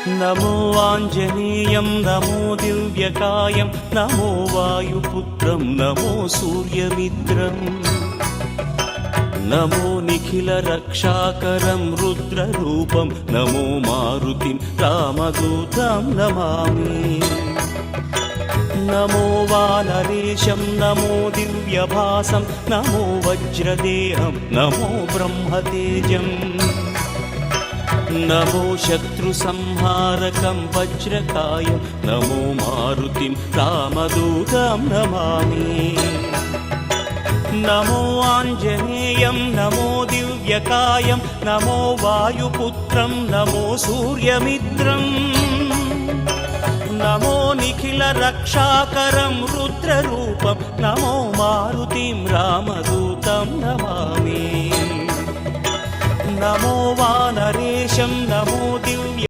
नमो आञ्जनेयं नमो दिव्यकायं नमो वायुपुत्रं नमो सूर्यमित्रम् नमो निखिलरक्षाकरं रुद्ररूपं नमो मारुतिं रामदूतं Namami नमो वानरेशं नमो दिव्यभासं नमो वज्रदेहं नमो ब्रह्मतेजम् नमो शत्रुसंहारकं वज्रकायं नमो मारुतिं रामदूतं Namami नमो आञ्जनेयं नमो दिव्यकायं नमो वायुपुत्रं नमो सूर्यमित्रम् नमो निखिलरक्षाकरं रुद्ररूपं नमो मारुतिं रामदूतं Namami नमो वानरेशं नमो Divya